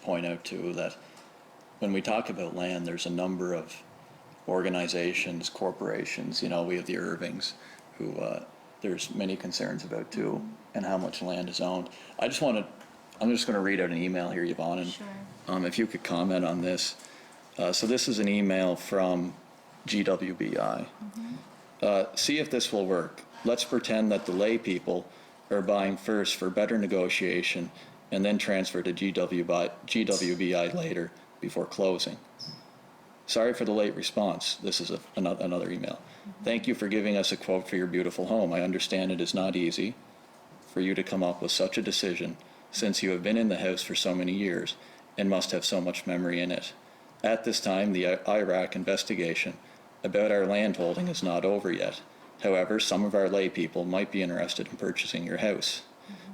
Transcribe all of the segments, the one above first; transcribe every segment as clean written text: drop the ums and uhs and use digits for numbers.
point out too that when we talk about land, there's a number of organizations, corporations, you know, we have the Irvings, who there's many concerns about too, and how much land is owned. I'm just going to read out an email here, Yvonne, and Sure. if you could comment on this. So this is an email from GWBI. See if this will work. Let's pretend that the lay people are buying first for better negotiation and then transfer to GWBI later before closing. Sorry for the late response. This is another email. Thank you for giving us a quote for your beautiful home. I understand it is not easy for you to come up with such a decision since you have been in the house for so many years and must have so much memory in it. At this time, the Iraq investigation about our land holding is not over yet. However, some of our lay people might be interested in purchasing your house.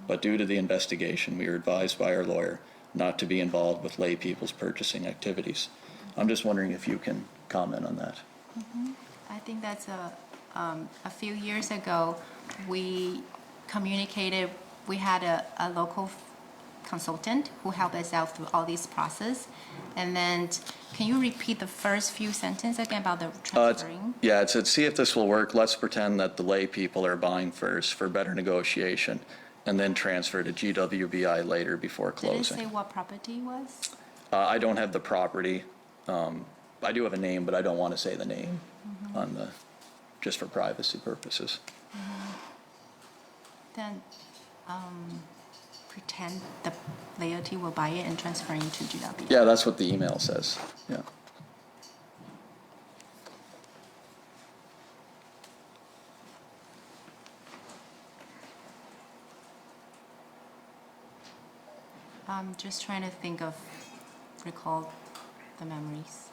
But due to the investigation, we are advised by our lawyer not to be involved with lay people's purchasing activities. I'm just wondering if you can comment on that. I think that's a few years ago, we communicated, we had a local consultant who helped us out through all these process. And then, can you repeat the first few sentences again about the transferring? Yeah, it said, see if this will work. Let's pretend that the lay people are buying first for better negotiation and then transfer to GWBI later before closing. Did it say what property was? I don't have the property. I do have a name, but I don't want to say the name on just for privacy purposes. Then pretend the laity will buy it and transfer it to GWBI. Yeah, that's what the email says. Yeah. I'm just trying to recall the memories.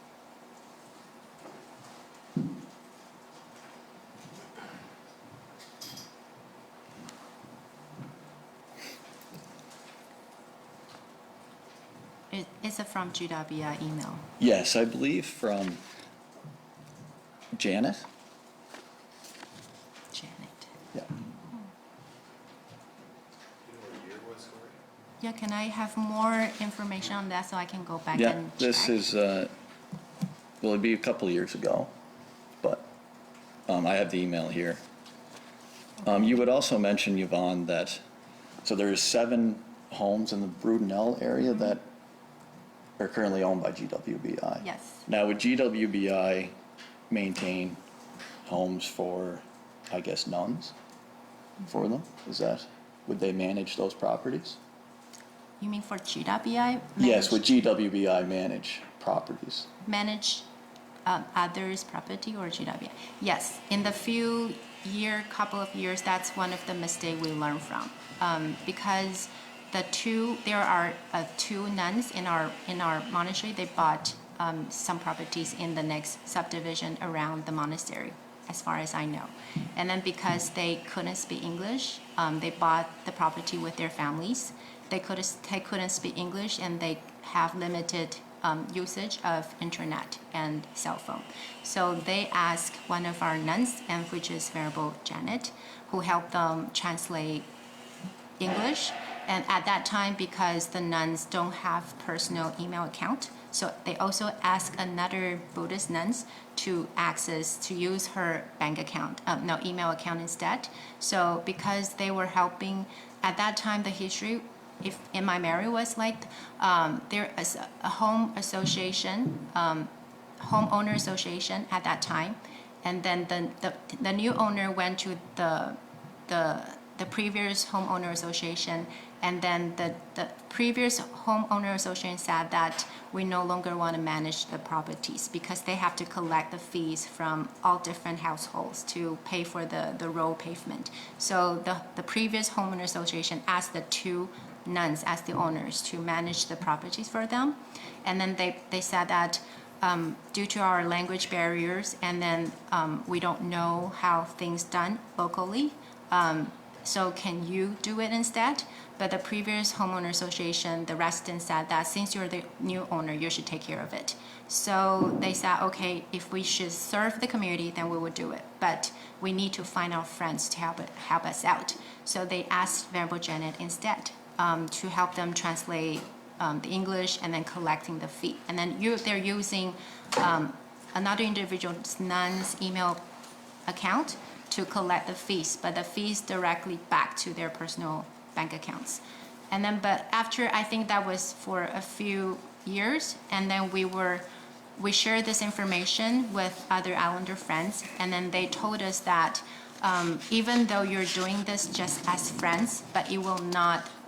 Is it from GWBI email? Yes, I believe from Janet. Janet. Yeah. Yeah, can I have more information on that so I can go back Yeah, and check? this is, well, it'd be a couple of years ago, but I have the email here. You would also mention, Yvonne, that, so there's 7 homes in the Brudenell area that are currently owned by GWBI. Yes. Now, would GWBI maintain homes for, I guess, nuns for them? Would they manage those properties? You mean for GWBI? Yes, would GWBI manage properties? Manage others' property or GWBI? Yes. In the couple of years, that's one of the mistakes we learned from. Because there are 2 nuns in our monastery. They bought some properties in the next subdivision around the monastery, as far as I know. And then because they couldn't speak English, they bought the property with their families. They couldn't speak English, and they have limited usage of internet and cell phone. So they asked one of our nuns, and which is Venerable Janet, who helped them translate English. And at that time, because the nuns don't have personal email account, so they also asked another Buddhist nuns to use her bank account, email account instead. So because they were helping, at that time, the history, if in my memory was like, there is a homeowner association at that time, and then the new owner went to the previous homeowner association, and then the previous homeowner association said that we no longer want to manage the properties because they have to collect the fees from all different households to pay for the road pavement. So the previous homeowner association asked the 2 nuns as the owners to manage the properties for them. And then they said that due to our language barriers, and then we don't know how things done locally, so can you do it instead? But the previous homeowner association, the residents said that since you're the new owner, you should take care of it. So they said, okay, if we should serve the community, then we would do it. But we need to find our friends to help us out. So they asked Venerable Janet instead to help them translate the English and then collecting the fee. And then they're using another individual's nun's email account to collect the fees, but the fees directly back to their personal bank accounts. And then, but after, I think that was for a few years, and then we shared this information with other Islander friends, and then they told us that even though you're doing this just as friends, but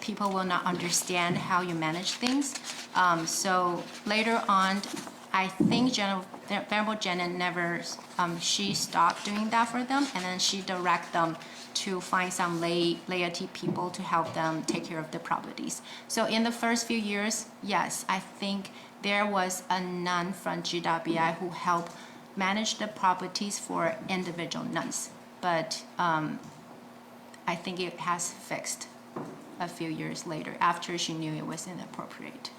people will not understand how you manage things. So later on, I think Venerable Janet never, she stopped doing that for them, and then she directed them to find some laity people to help them take care of the properties. So in the first few years, yes, I think there was a nun from GWI who helped manage the properties for individual nuns. But I think it has fixed a few years later after she knew it was inappropriate.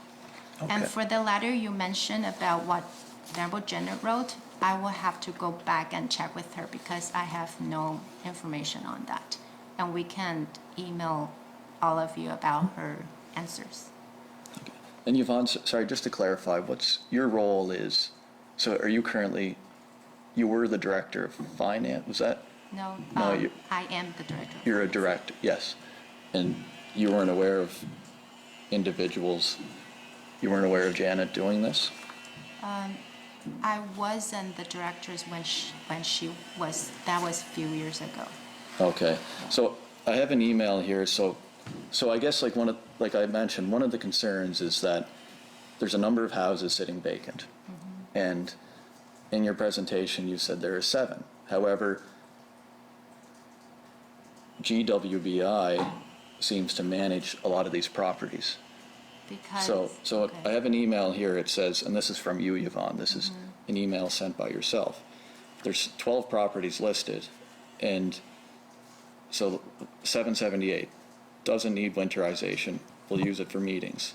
Okay. And for the letter you mentioned about what Venerable Janet wrote, I will have to go back and check with her because I have no information on that. And we can email all of you about her answers. Okay. And Yvonne, sorry, just to clarify, what's your role is, so are you currently, you were the director of finance, was that? No, No, I am the director. You're a director, yes. And you weren't aware of individuals, you weren't aware of Janet doing this? I wasn't the director when she was, that was a few years ago. Okay, so I have an email here, so I guess like like I mentioned, one of the concerns is that there's a number of houses sitting vacant. And in your presentation, you said there are 7. However, GWBI seems to manage a lot of these properties. Because, So okay. I have an email here, it says, and this is from you, Yvonne, this is an email sent by yourself. There's 12 properties listed, and so 778, doesn't need winterization, we'll use it for meetings.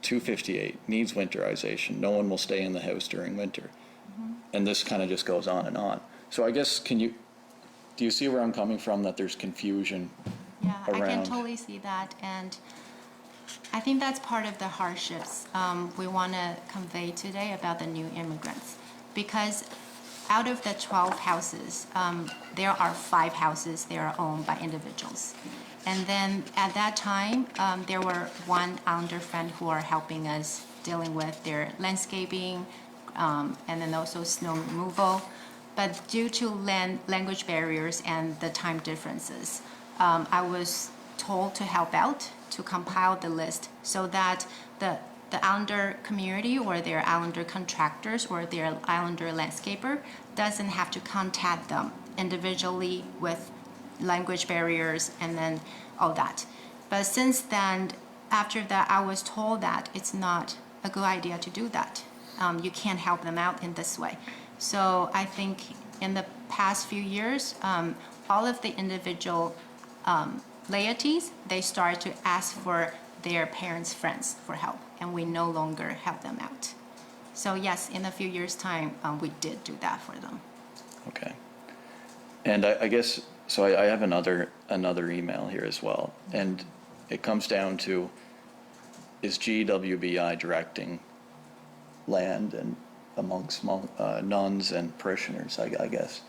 258, needs winterization, no one will stay in the house during winter. And this kind of just goes on and on. So I guess, do you see where I'm coming from, that there's confusion Yeah, I can around? totally see that, and I think that's part of the hardships we want to convey today about the new immigrants. Because out of the 12 houses, there are 5 houses that are owned by individuals. And then at that time, there were one Islander friend who are helping us dealing with their landscaping and then also snow removal. But due to language barriers and the time differences, I was told to help out to compile the list so that the Islander community or their Islander contractors or their Islander landscaper doesn't have to contact them individually with language barriers and then all that. But since then, after that, I was told that it's not a good idea to do that. You can't help them out in this way. So I think in the past few years, all of the individual laities, they start to ask for their parents' friends for help, and we no longer help them out. So yes, in a few years' time, we did do that for them. Okay. And I guess, so I have another email here as well, and it comes down to, is GWBI directing land and amongst nuns and parishioners, I guess.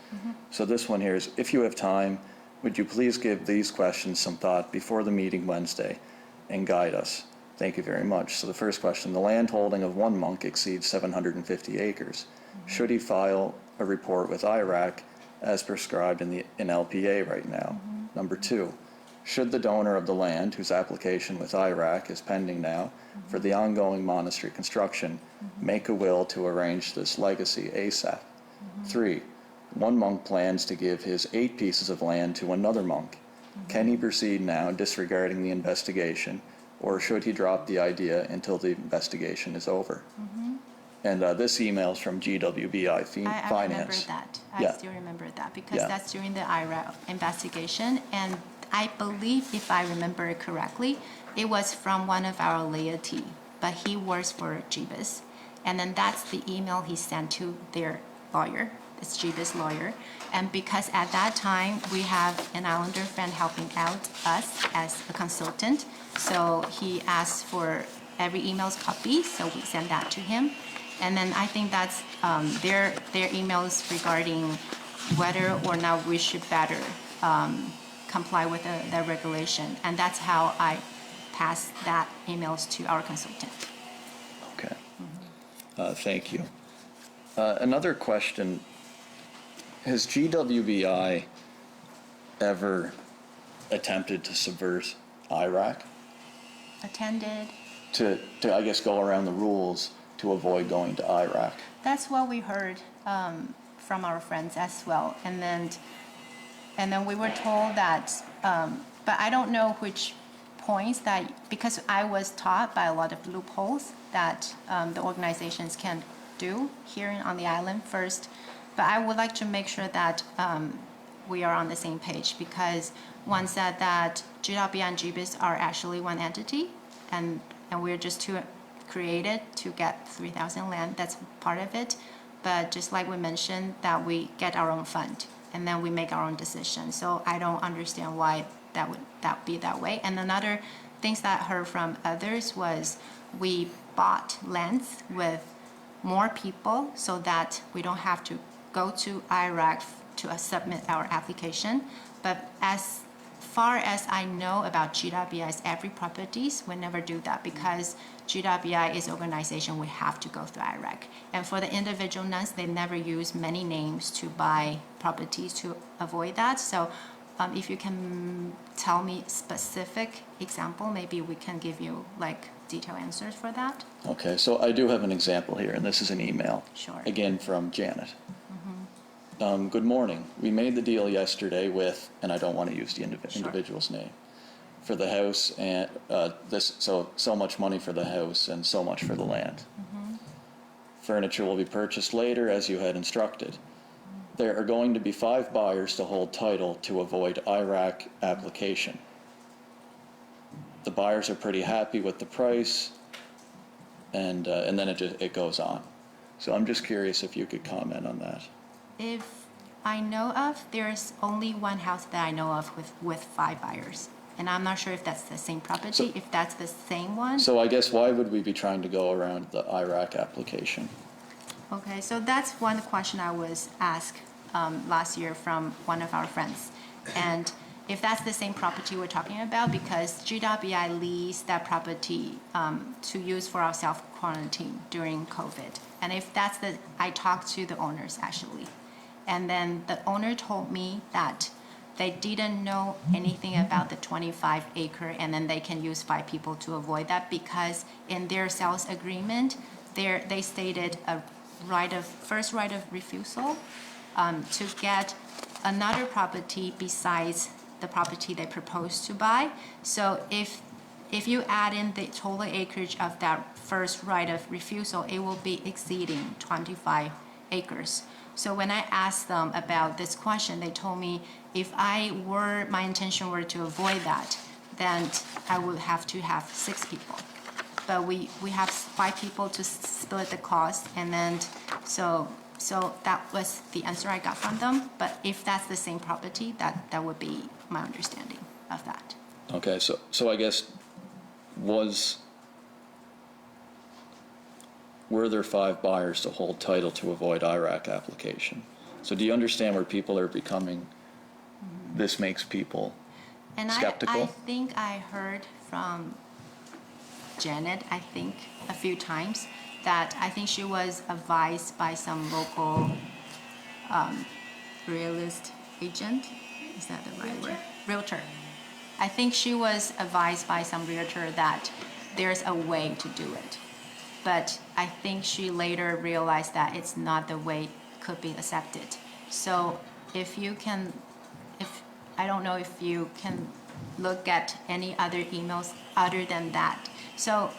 So this one here is, if you have time, would you please give these questions some thought before the meeting Wednesday and guide us? Thank you very much. So the first question, the land holding of one monk exceeds 750 acres. Should he file a report with IRAC as prescribed in LPA right now? Number 2, should the donor of the land, whose application with IRAC is pending now for the ongoing monastery construction, make a will to arrange this legacy ASAP? 3, one monk plans to give his 8 pieces of land to another monk. Can he proceed now disregarding the investigation, or should he drop the idea until the investigation is over? And this email is from GWBI Finance. I remember that. I Yeah. still remember that because Yeah. that's during the IRA investigation. And I believe, if I remember it correctly, it was from one of our laity, but he works for Gwbi. And then that's the email he sent to their lawyer, it's Gwbi's lawyer. And because at that time, we have an Islander friend helping out us as a consultant, so he asked for every email's copied, so we send that to him. And then I think that's their emails regarding whether or not we should better comply with the regulation. And that's how I pass that emails to our consultant. Okay. Thank you. Another question, has GWBI ever attempted to subvert IRAC? Attended. To I guess, go around the rules to avoid going to IRAC? That's what we heard from our friends as well. And then we were told that, but I don't know which points that, because I was taught by a lot of loopholes that the organizations can do here on the island first. But I would like to make sure that we are on the same page, because one said that GWBI and GBIS are actually one entity, and we're just two created to get 3,000 land. That's part of it. But just like we mentioned, that we get our own fund and then we make our own decision. So I don't understand why that would be that way. And another things that I heard from others was we bought lands with more people so that we don't have to go to IRAC to submit our application. But as far as I know about GWBI's every properties, we never do that, because GWBI is organization, we have to go through IRAC. And for the individual nuns, they never use many names to buy properties to avoid that. So if you can tell me specific example, maybe we can give you like detailed answers for that. Okay, so I do have an example here, and this is an email. Sure. Again, from Janet. Good morning. We made the deal yesterday with, and I don't want to use the individual's name, for the house, and so much money for the house and so much for the land. Furniture will be purchased later as you had instructed. There are going to be 5 buyers to hold title to avoid IRAC application. The buyers are pretty happy with the price, and then it goes on. So I'm just curious if you could comment on that. If I know of, there's only one house that I know of with 5 buyers. And I'm not sure if that's the same property, if that's the same one. So I guess why would we be trying to go around the IRAC application? Okay, so that's one question I was asked last year from one of our friends. And if that's the same property we're talking about, because GWBI leased that property to use for our self-quarantine during COVID. And if that's I talked to the owners actually. And then the owner told me that they didn't know anything about the 25 acre, and then they can use 5 people to avoid that, because in their sales agreement, they stated a first right of refusal to get another property besides the property they proposed to buy. So if you add in the total acreage of that first right of refusal, it will be exceeding 25 acres. So when I asked them about this question, they told me if my intention were to avoid that, then I would have to have 6 people. But we have 5 people to split the cost, and then so that was the answer I got from them. But if that's the same property, that would be my understanding of that. Okay, so I guess were there 5 buyers to hold title to avoid IRAC application? So do you understand where people are becoming, this makes people skeptical? I think I heard from Janet, I think a few times, that I think she was advised by some local realist agent. Is that the right word? Realtor. I think she was advised by some realtor that there's a way to do it. But I think she later realized that it's not the way it could be accepted. So I don't know if you can look at any other emails other than that. So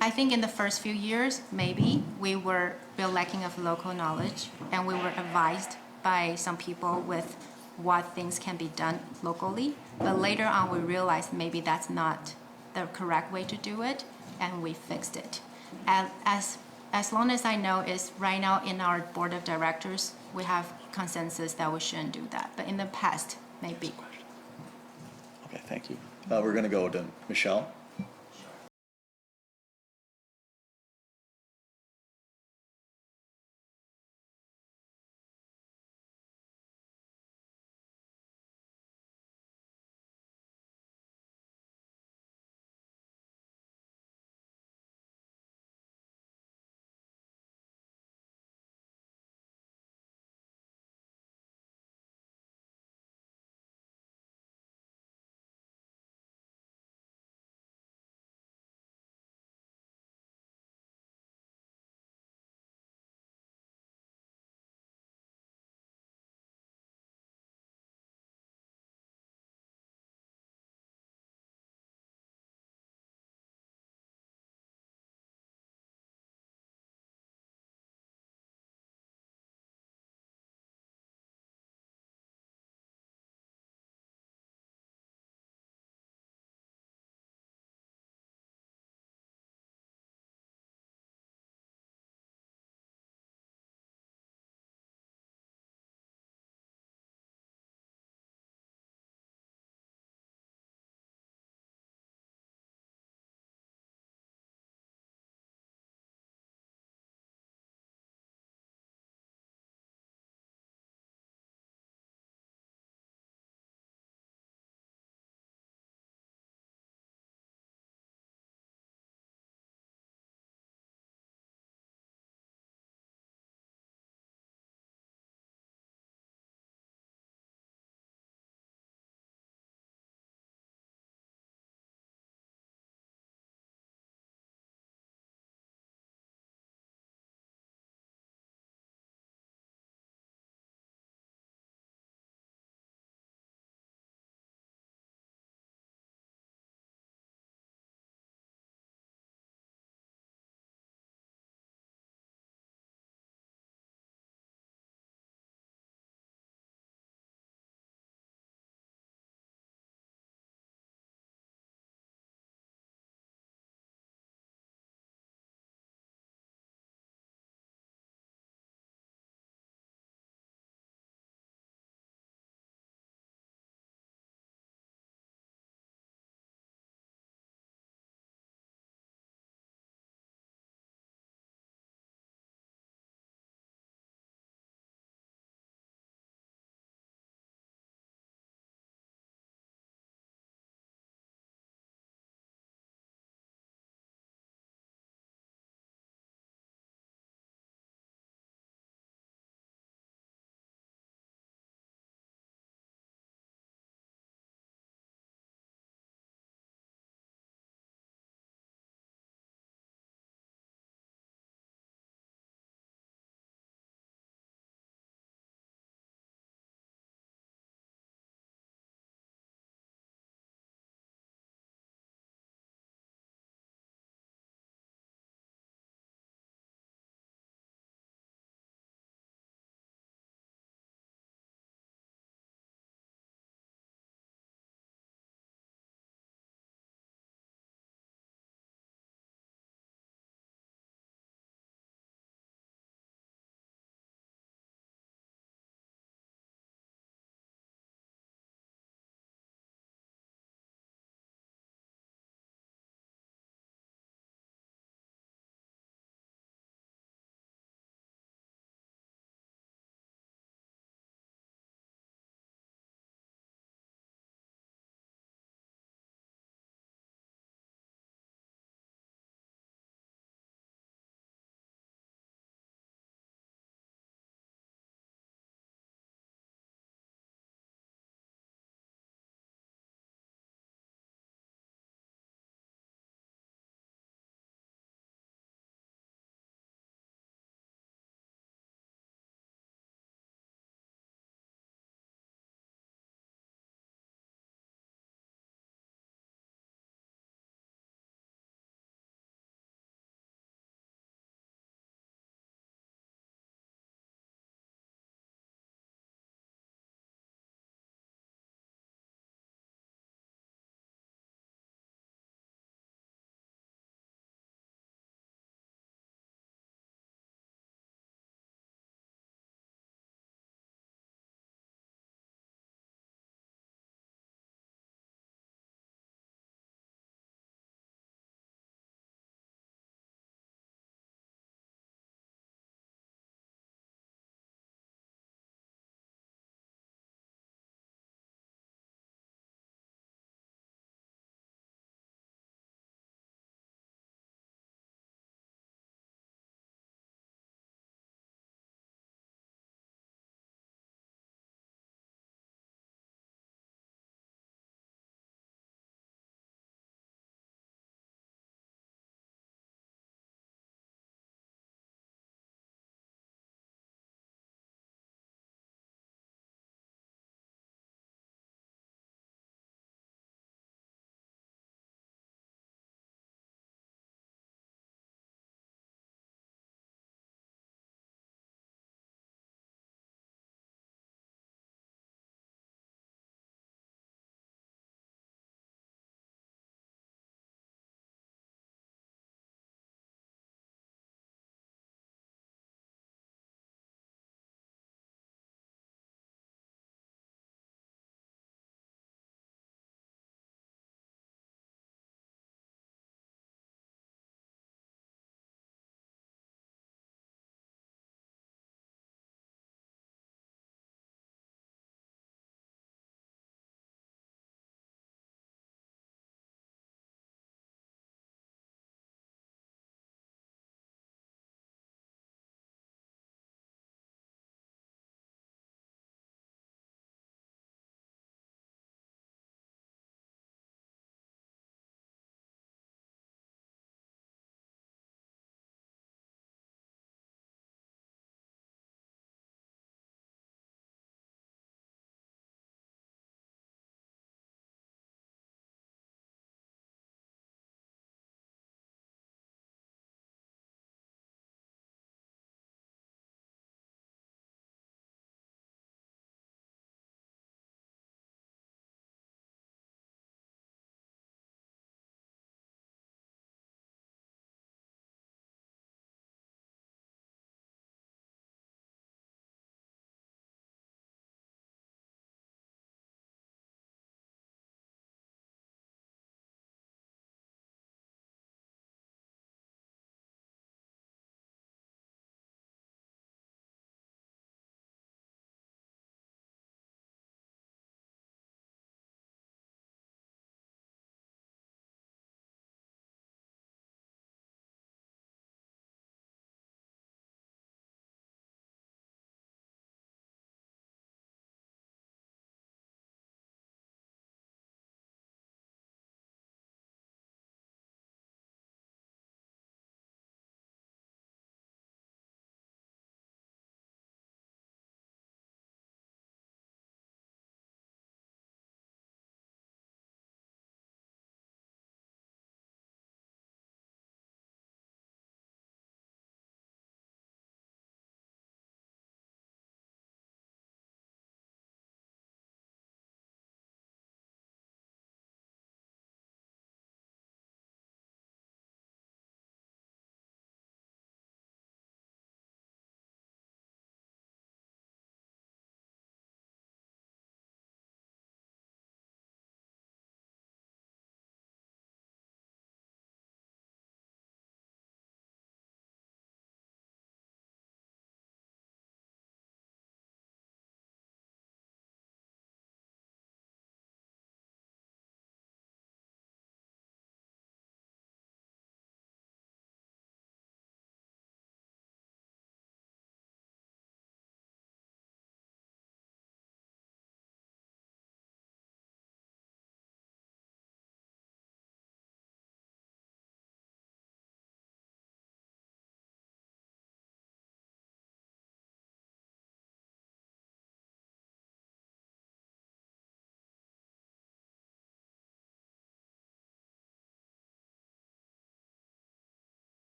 I think in the first few years, maybe we were real lacking of local knowledge, and we were advised by some people with what things can be done locally. But later on, we realized maybe that's not the correct way to do it, and we fixed it. As long as I know, is right now in our board of directors, we have consensus that we shouldn't do that. But in the past, maybe. Okay, thank you. We're going to go to Michelle.